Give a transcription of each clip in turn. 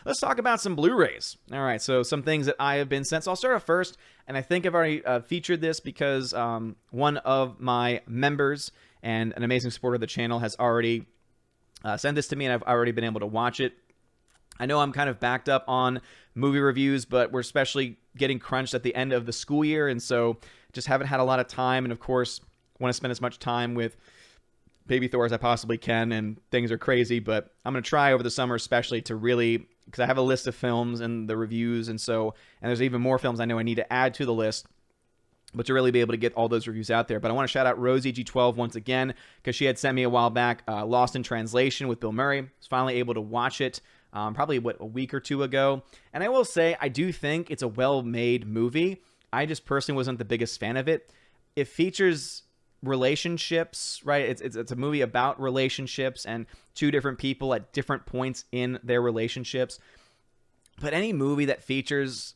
let's talk about some Blu-rays. All right, so some things that I have been sent. So I'll start off first, and I think I've already featured this because one of my members and an amazing supporter of the channel has already sent this to me, and I've already been able to watch it. I know I'm kind of backed up on movie reviews, but we're especially getting crunched at the end of the school year, and so just haven't had a lot of time, and of course want to spend as much time with Baby Thor as I possibly can, and things are crazy, but I'm going to try over the summer especially to really, because I have a list of films and the reviews, and there's even more films I know I need to add to the list, but to really be able to get all those reviews out there. But I want to shout out Rosie G12 once again, because she had sent me a while back Lost in Translation with Bill Murray. I was finally able to watch it probably, a week or two ago. And I will say, I do think it's a well-made movie. I just personally wasn't the biggest fan of it. It features relationships, right? It's a movie about relationships and two different people at different points in their relationships. But any movie that features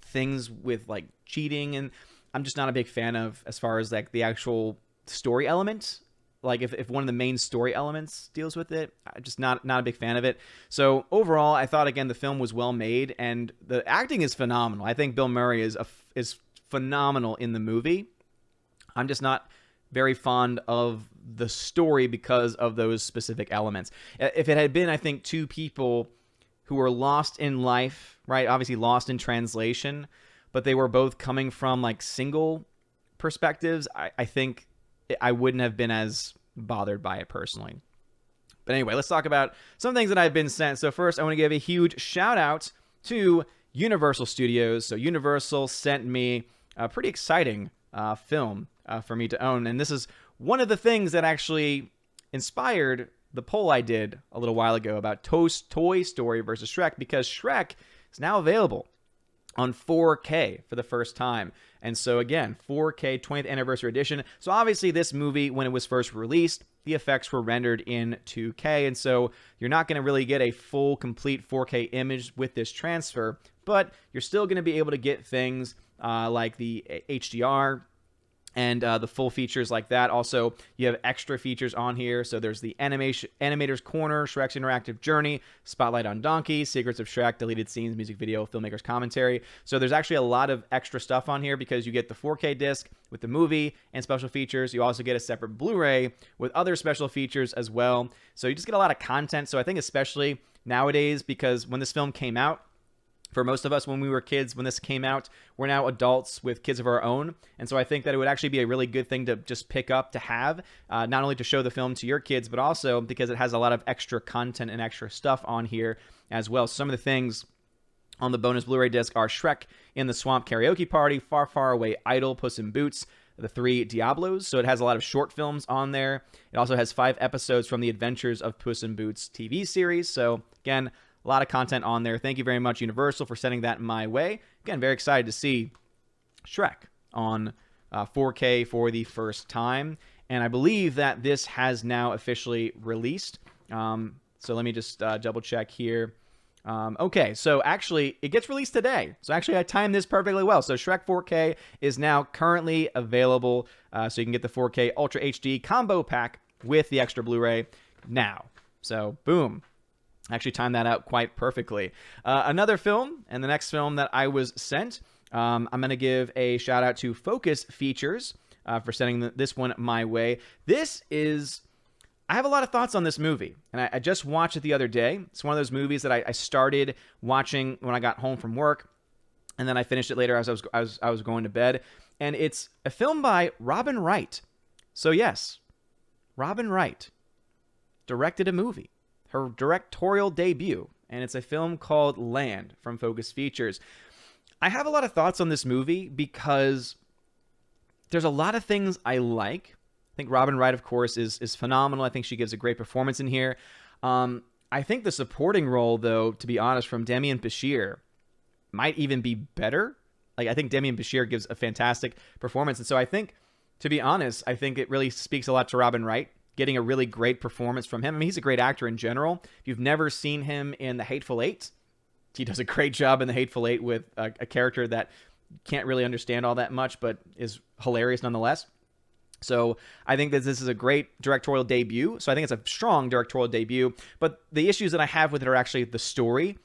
things with like cheating, and I'm just not a big fan of as far as like the actual story element. Like if one of the main story elements deals with it, I'm just not a big fan of it. So overall, I thought again the film was well made and the acting is phenomenal. I think Bill Murray is phenomenal in the movie. I'm just not very fond of the story because of those specific elements. If it had been, I think, two people who were lost in life, right? Obviously lost in translation, but they were both coming from like single perspectives, I think I wouldn't have been as bothered by it personally. But anyway, let's talk about some things that I've been sent. So first, I want to give a huge shout out to Universal Studios. So Universal sent me a pretty exciting film for me to own. And this is one of the things that actually inspired the poll I did a little while ago about Toy Story versus Shrek, because Shrek is now available on 4K for the first time. And so again, 4K 20th anniversary edition. So obviously this movie, when it was first released, the effects were rendered in 2K. And so you're not going to really get a full, complete 4K image with this transfer, but you're still going to be able to get things like the HDR and the full features like that. Also, you have extra features on here. So there's the Animator's Corner, Shrek's Interactive Journey, Spotlight on Donkey, Secrets of Shrek, Deleted Scenes, Music Video, Filmmaker's Commentary. So there's actually a lot of extra stuff on here because you get the 4K disc with the movie and special features. You also get a separate Blu-ray with other special features as well. So you just get a lot of content. So I think especially nowadays, because when this film came out, for most of us, when we were kids, when this came out, we're now adults with kids of our own. And so I think that it would actually be a really good thing to just pick up to have, not only to show the film to your kids, but also because it has a lot of extra content and extra stuff on here as well. Some of the things on the bonus Blu-ray disc are Shrek in the Swamp Karaoke Party, Far, Far Away Idol, Puss in Boots, The Three Diablos. So it has a lot of short films on there. It also has 5 episodes from the Adventures of Puss in Boots TV series. So again, a lot of content on there. Thank you very much, Universal, for sending that my way. Again, very excited to see Shrek on 4K for the first time. And I believe that this has now officially released. So let me just double check here. Okay, so actually, it gets released today. So actually, I timed this perfectly well. So Shrek 4K is now currently available. So you can get the 4K Ultra HD combo pack with the extra Blu-ray now. So boom. Actually timed that out quite perfectly. Another film, and the next film that I was sent, I'm going to give a shout out to Focus Features for sending this one my way. I have a lot of thoughts on this movie, and I just watched it the other day. It's one of those movies that I started watching when I got home from work, and then I finished it later as I was going to bed. And it's a film by Robin Wright. So yes, Robin Wright directed a movie, her directorial debut, and it's a film called Land from Focus Features. I have a lot of thoughts on this movie because there's a lot of things I like. I think Robin Wright, of course, is phenomenal. I think she gives a great performance in here. I think the supporting role, though, to be honest, from Demian Bashir might even be better. Like, I think Demian Bashir gives a fantastic performance. And so I think, to be honest, I think it really speaks a lot to Robin Wright, getting a really great performance from him. I mean, he's a great actor in general. If you've never seen him in The Hateful Eight, he does a great job in The Hateful Eight with a character that can't really understand all that much, but is hilarious nonetheless. So I think that this is a great directorial debut. So I think it's a strong directorial debut. But the issues that I have with it are actually the story.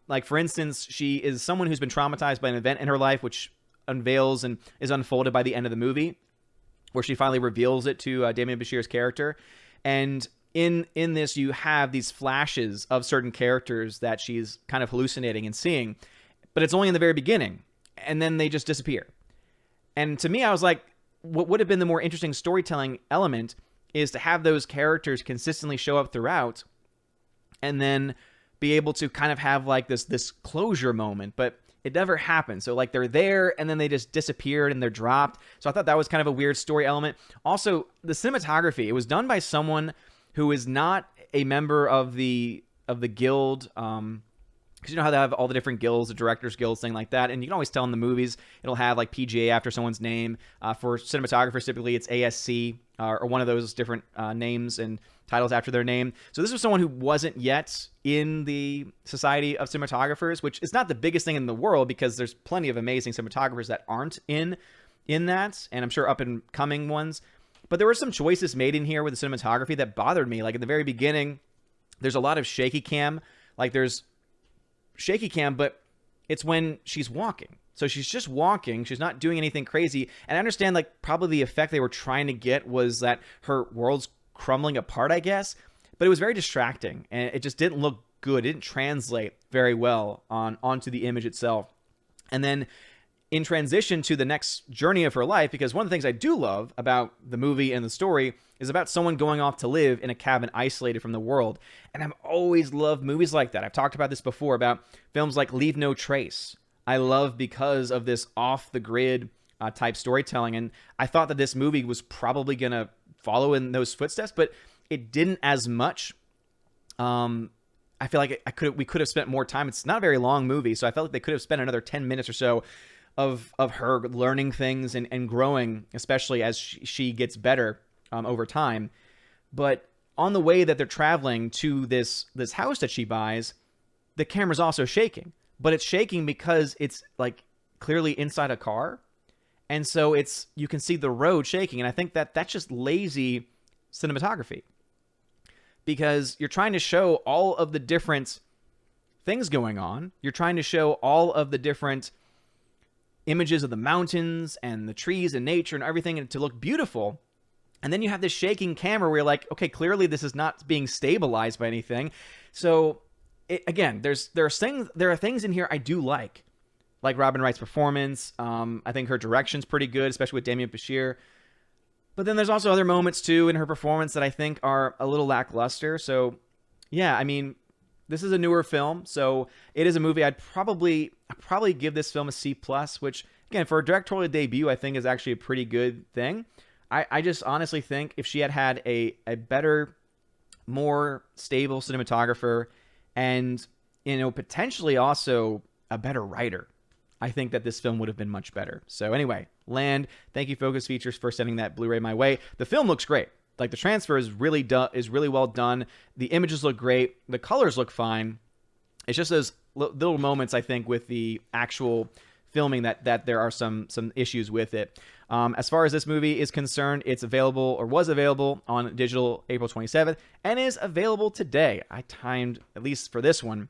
Like, for instance, she is someone who's been traumatized by an event in her life, which unveils and is unfolded by the end of the movie, where she finally reveals it to Damian Bashir's character. And in this, you have these flashes of certain characters that she's kind of hallucinating and seeing, but it's only in the very beginning, and then they just disappear. And to me, I was like, what would have been the more interesting storytelling element is to have those characters consistently show up throughout, and then be able to kind of have like this closure moment, but it never happened. So like they're there and then they just disappeared and they're dropped. So I thought that was kind of a weird story element. Also, the cinematography, it was done by someone who is not a member of the guild. Because you know how they have all the different guilds, the directors guilds, thing like that. And you can always tell in the movies, it'll have like PGA after someone's name. For cinematographers, typically it's ASC or one of those different names and titles after their name. So this was someone who wasn't yet in the Society of Cinematographers, which is not the biggest thing in the world because there's plenty of amazing cinematographers that aren't in that, and I'm sure up and coming ones. But there were some choices made in here with the cinematography that bothered me. Like at the very beginning, there's a lot of shaky cam. Like there's shaky cam, but it's when she's walking. So she's just walking. She's not doing anything crazy. And I understand like probably the effect they were trying to get was that her world's crumbling apart, I guess. But it was very distracting and it just didn't look good. It didn't translate very well onto the image itself. And then in transition to the next journey of her life, because one of the things I do love about the movie and the story is about someone going off to live in a cabin isolated from the world. And I've always loved movies like that. I've talked about this before about films like Leave No Trace. I love because of this off-the-grid type storytelling. And I thought that this movie was probably going to follow in those footsteps, but it didn't as much. I feel like we could have spent more time. It's not a very long movie, so I felt like they could have spent another 10 minutes or so of her learning things and growing, especially as she gets better over time. But on the way that they're traveling to this house that she buys, the camera's also shaking. But it's shaking because it's like clearly inside a car. And so you can see the road shaking. And I think that's just lazy cinematography. Because you're trying to show all of the different things going on. You're trying to show all of the different images of the mountains and the trees and nature and everything, and to look beautiful. And then you have this shaking camera where you're like, okay, clearly this is not being stabilized by anything. So again, there are things in here I do like Robin Wright's performance. I think her direction's pretty good, especially with Damian Bashir. But then there's also other moments too in her performance that I think are a little lackluster. So yeah, I mean, this is a newer film, so it is a movie I'd probably give this film a C+, which again, for a directorial debut, I think is actually a pretty good thing. I just honestly think if she had a better, more stable cinematographer and, potentially also a better writer, I think that this film would have been much better. So anyway, Land, thank you Focus Features for sending that Blu-ray my way. The film looks great. Like the transfer is really well done. The images look great. The colors look fine. It's just those little moments, I think, with the actual filming that there are some issues with it. As far as this movie is concerned, it's available or was available on digital April 27th and is available today. I timed, at least for this one,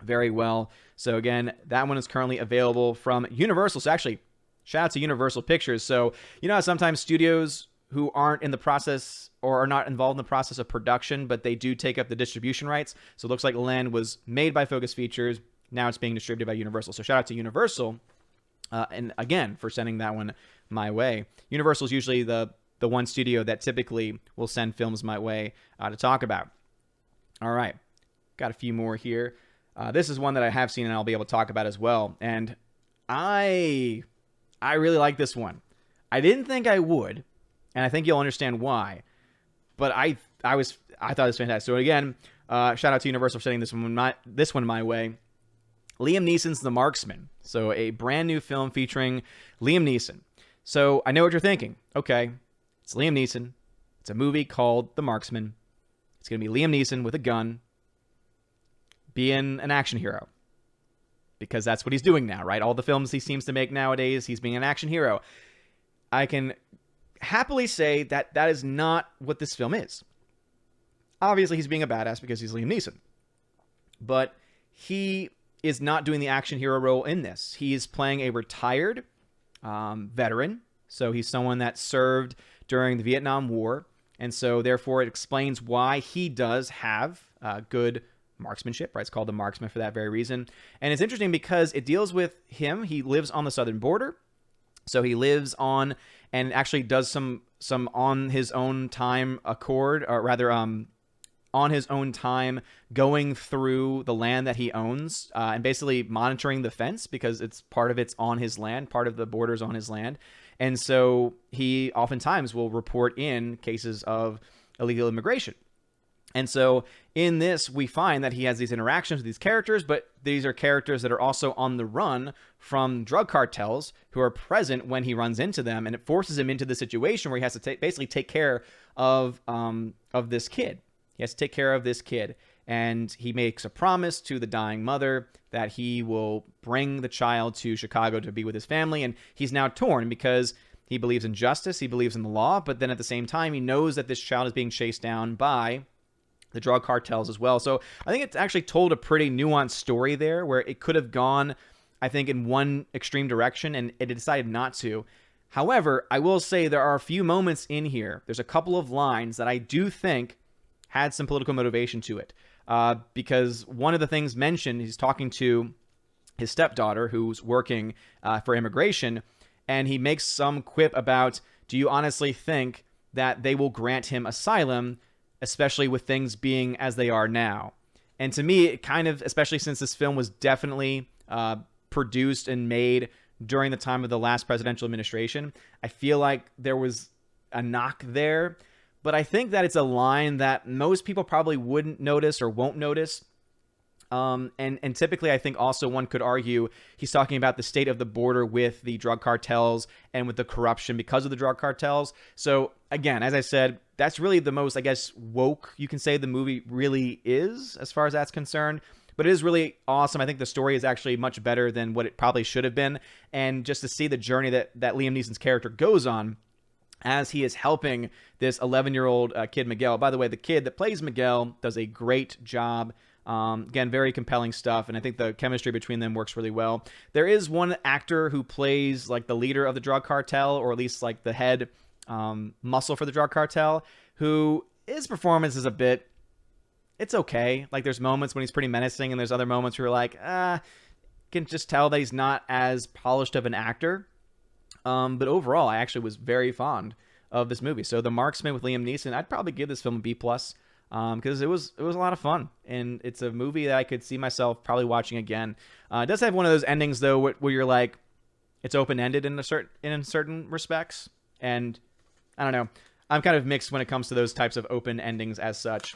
very well. So again, that one is currently available from Universal. So actually, shout out to Universal Pictures. So you know how sometimes studios who aren't in the process or are not involved in the process of production, but they do take up the distribution rights. So it looks like Land was made by Focus Features. Now it's being distributed by Universal. So shout out to Universal. And again, for sending that one my way. Universal is usually the one studio that typically will send films my way to talk about. All right. Got a few more here. This is one that I have seen and I'll be able to talk about as well. And I really like this one. I didn't think I would, and I think you'll understand why. But I thought it was fantastic. So again, shout out to Universal for sending this one my way. Liam Neeson's The Marksman. So a brand new film featuring Liam Neeson. So I know what you're thinking. Okay, it's Liam Neeson. It's a movie called The Marksman. It's going to be Liam Neeson with a gun being an action hero. Because that's what he's doing now, right? All the films he seems to make nowadays, he's being an action hero. I can happily say that that is not what this film is. Obviously, he's being a badass because he's Liam Neeson. But he is not doing the action hero role in this. He is playing a retired veteran. So he's someone that served during the Vietnam War. And so therefore it explains why he does have good marksmanship, right? It's called the marksman for that very reason. And it's interesting because it deals with him. He lives on the southern border. So he lives on and actually does some on his own time accord, or rather on his own time going through the land that he owns and basically monitoring the fence because it's part of it's on his land, part of the border's on his land. And so he oftentimes will report in cases of illegal immigration. And so in this, we find that he has these interactions with these characters, but these are characters that are also on the run from drug cartels who are present when he runs into them. And it forces him into the situation where he has to basically take care of this kid. He has to take care of this kid. And he makes a promise to the dying mother that he will bring the child to Chicago to be with his family. And he's now torn because he believes in justice, he believes in the law, but then at the same time, he knows that this child is being chased down by the drug cartels as well. So I think it's actually told a pretty nuanced story there where it could have gone, I think, in one extreme direction and it decided not to. However, I will say there are a few moments in here. There's a couple of lines that I do think had some political motivation to it. Because one of the things mentioned, he's talking to his stepdaughter who's working for immigration, and he makes some quip about, do you honestly think that they will grant him asylum, especially with things being as they are now? And to me, it kind of, especially since this film was definitely produced and made during the time of the last presidential administration, I feel like there was a knock there. But I think that it's a line that most people probably wouldn't notice or won't notice. And typically, I think also one could argue he's talking about the state of the border with the drug cartels and with the corruption because of the drug cartels. So again, as I said, that's really the most, I guess, woke you can say the movie really is as far as that's concerned. But it is really awesome. I think the story is actually much better than what it probably should have been. And just to see the journey that Liam Neeson's character goes on as he is helping this 11-year-old kid, Miguel. By the way, the kid that plays Miguel does a great job. Again, very compelling stuff, and I think the chemistry between them works really well. There is one actor who plays like the leader of the drug cartel, or at least like the head muscle for the drug cartel, who his performance is a bit, it's okay. Like there's moments when he's pretty menacing, and there's other moments where you're like, can just tell that he's not as polished of an actor. But overall, I actually was very fond of this movie. So The Marksman with Liam Neeson, I'd probably give this film a B+, because it was a lot of fun, and it's a movie that I could see myself probably watching again. It does have one of those endings though, where you're like, it's open-ended in certain respects, and I don't know. I'm kind of mixed when it comes to those types of open endings as such.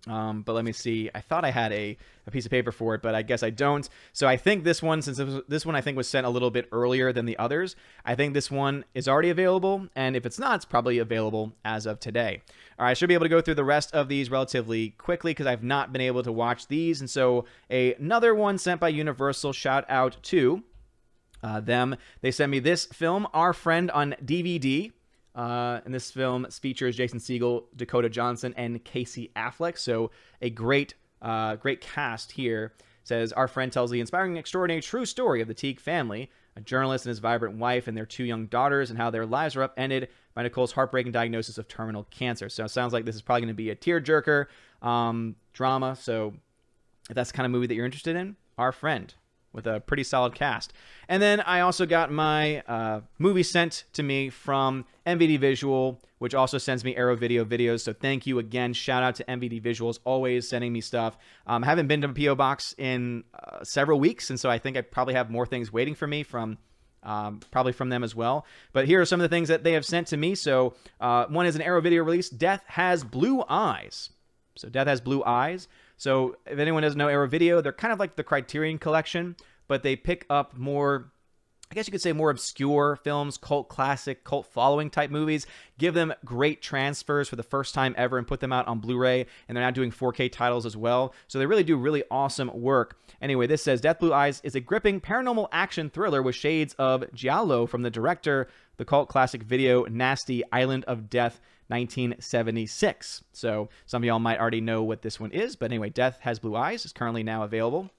But let me see. I thought I had a piece of paper for it, but I guess I don't. So I think this one, since this one I think was sent a little bit earlier than the others, I think this one is already available. And if it's not, it's probably available as of today. All right, I should be able to go through the rest of these relatively quickly because I've not been able to watch these. And so another one sent by Universal, shout out to them. They sent me this film, Our Friend, on DVD. And this film features Jason Segel, Dakota Johnson, and Casey Affleck. So a great cast here. It says, Our Friend tells the inspiring, extraordinary, true story of the Teague family, a journalist and his vibrant wife and their 2 young daughters, and how their lives are upended by Nicole's heartbreaking diagnosis of terminal cancer. So it sounds like this is probably going to be a tearjerker drama. So if that's the kind of movie that you're interested in, Our Friend, with a pretty solid cast. And then I also got my movie sent to me from MVD Visual, which also sends me Arrow Video videos. So thank you again. Shout out to MVD Visuals, always sending me stuff. I haven't been to a P.O. Box in several weeks, and so I think I probably have more things waiting for me from probably from them as well. But here are some of the things that they have sent to me. So one is an Arrow Video release, Death Has Blue Eyes. So Death Has Blue Eyes. So if anyone doesn't know Arrow Video, they're kind of like the Criterion Collection, but they pick up more, I guess you could say, more obscure films, cult classic, cult following type movies, give them great transfers for the first time ever and put them out on Blu-ray, and they're now doing 4K titles as well. So they really do really awesome work. Anyway, this says, Death Blue Eyes is a gripping paranormal action thriller with shades of giallo from the director, the cult classic video Nasty Island of Death, 1976. So some of y'all might already know what this one is, but anyway, Death Has Blue Eyes is currently now available.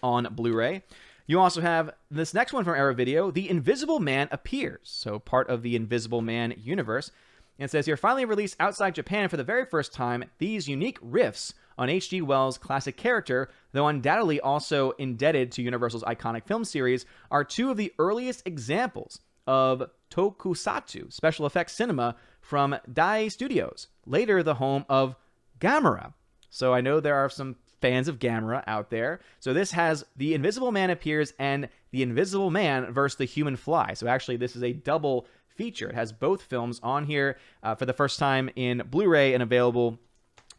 on Blu-ray. You also have this next one from Arrow Video, The Invisible Man Appears, so part of the Invisible Man universe. And it says here, finally released outside Japan for the very first time, these unique riffs on H.G. Wells' classic character, though undoubtedly also indebted to Universal's iconic film series, are two of the earliest examples of tokusatsu, special effects cinema, from Dai Studios, later the home of Gamera. So I know there are some fans of Gamera out there. So this has The Invisible Man Appears and The Invisible Man versus the Human Fly. So actually this is a double feature. It has both films on here for the first time in Blu-ray and available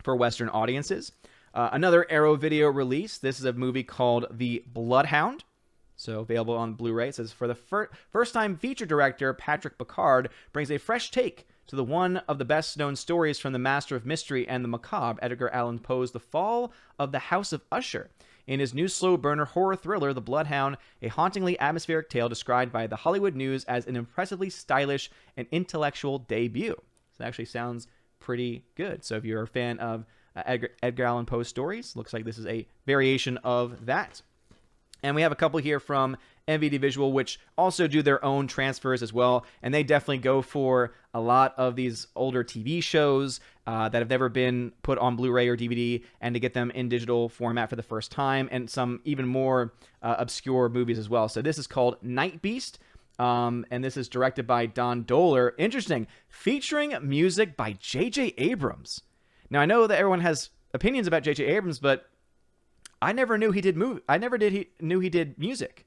for Western audiences. Another Arrow Video release. This is a movie called The Bloodhound. So available on Blu-ray. It says, for the first-time feature director, Patrick Picard brings a fresh take to the one of the best-known stories from the master of mystery and the macabre, Edgar Allan Poe's The Fall of the House of Usher. In his new slow-burner horror thriller, The Bloodhound, a hauntingly atmospheric tale described by The Hollywood News as an impressively stylish and intellectual debut. So it actually sounds pretty good. So if you're a fan of Edgar Allan Poe's stories, looks like this is a variation of that. And we have a couple here from MVD Visual, which also do their own transfers as well. And they definitely go for a lot of these older TV shows that have never been put on Blu-ray or DVD, and to get them in digital format for the first time, and some even more obscure movies as well. So this is called Night Beast. And this is directed by Don Dohler. Interesting. Featuring music by J.J. Abrams. Now, I know that everyone has opinions about J.J. Abrams, but I never knew he did knew he did music.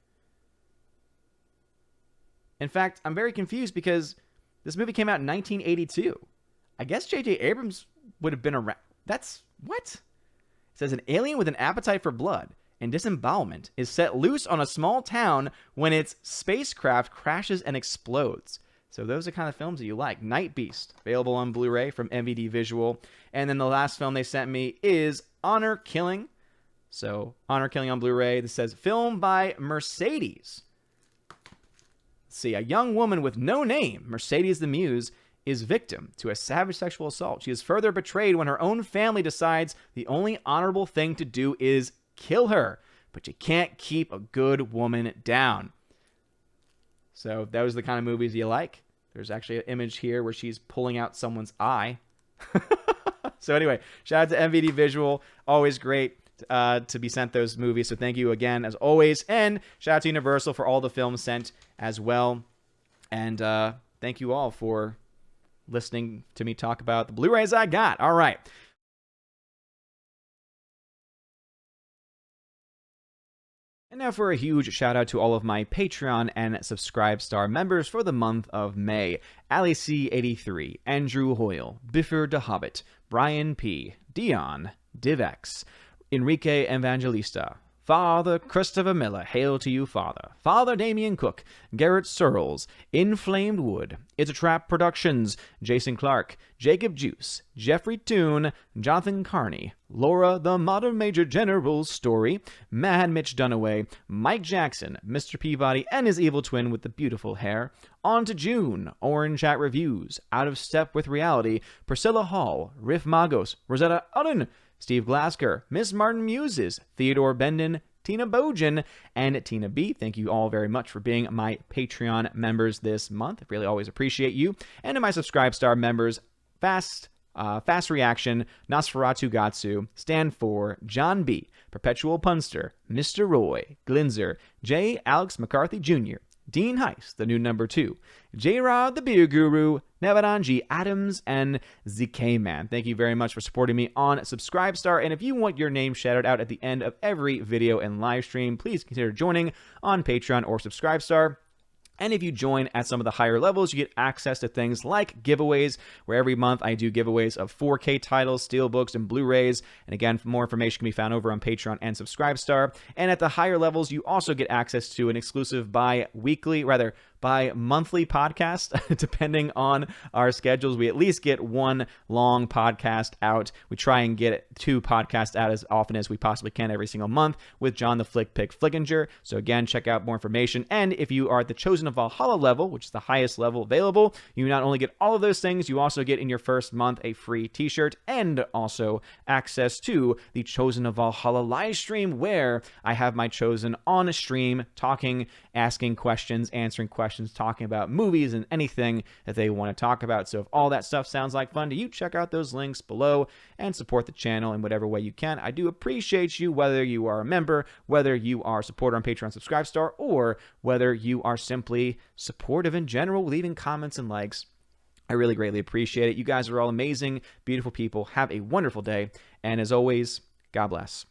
In fact, I'm very confused because this movie came out in 1982. I guess J.J. Abrams would have been around. That's what? It says an alien with an appetite for blood and disembowelment is set loose on a small town when its spacecraft crashes and explodes. So those are the kind of films that you like. Night Beast, available on Blu-ray from MVD Visual. And then the last film they sent me is Honor Killing. So, Honor Killing on Blu-ray. This says, film by Mercedes. Let's see, a young woman with no name, Mercedes the Muse, is victim to a savage sexual assault. She is further betrayed when her own family decides the only honorable thing to do is kill her. But you can't keep a good woman down. So, those are the kind of movies you like. There's actually an image here where she's pulling out someone's eye. So anyway, shout out to MVD Visual. Always great to be sent those movies. So thank you again, as always. And shout out to Universal for all the films sent as well. And thank you all for listening to me talk about the Blu-rays I got. All right. And now for a huge shout out to all of my Patreon and Subscribestar members for the month of May. Ali C83, Andrew Hoyle, Biffer the Hobbit, Brian P, Dion, Divex, Enrique Evangelista, Father Christopher Miller, hail to you, Father. Father Damian Cook, Garrett Searles, Inflamed Wood, It's a Trap Productions, Jason Clark, Jacob Juice, Jeffrey Toone, Jonathan Carney, Laura the Modern Major General's Story, Mad Mitch Dunaway, Mike Jackson, Mr. Peabody and his evil twin with the beautiful hair, On to June, Orange Chat Reviews, Out of Step with Reality, Priscilla Hall, Riff Magos, Rosetta Udden, Steve Glasker, Miss Martin Muses, Theodore Bendon, Tina Bojan, and Tina B. Thank you all very much for being my Patreon members this month. I really always appreciate you. And to my Subscribestar members, Fast Reaction, Nosferatu Gatsu, Stand For, John B., Perpetual Punster, Mr. Roy, Glinzer, J. Alex McCarthy Jr., Dean Heiss, the new number 2, J-Rod, the Beer Guru, Nevadanji Adams, and ZK-Man. Thank you very much for supporting me on Subscribestar, and if you want your name shouted out at the end of every video and live stream, please consider joining on Patreon or Subscribestar. And if you join at some of the higher levels, you get access to things like giveaways, where every month I do giveaways of 4K titles, steelbooks, and Blu-rays. And again, more information can be found over on Patreon and Subscribestar. And at the higher levels, you also get access to an exclusive bi-monthly podcast, depending on our schedules. We at least get one long podcast out. We try and get 2 podcasts out as often as we possibly can every single month with John the Flick Pick Flickinger. So again, check out more information. And if you are at the Chosen of Valhalla level, which is the highest level available, you not only get all of those things, you also get in your first month a free t-shirt and also access to the Chosen of Valhalla live stream, where I have my Chosen on a stream talking, asking questions, answering questions, talking about movies and anything that they want to talk about. So if all that stuff sounds like fun to you, check out those links below and support the channel in whatever way you can. I do appreciate you, whether you are a member, whether you are a supporter on Patreon Subscribe Star, or whether you are simply supportive in general, leaving comments and likes. I really greatly appreciate it. You guys are all amazing, beautiful people. Have a wonderful day. And as always, God bless.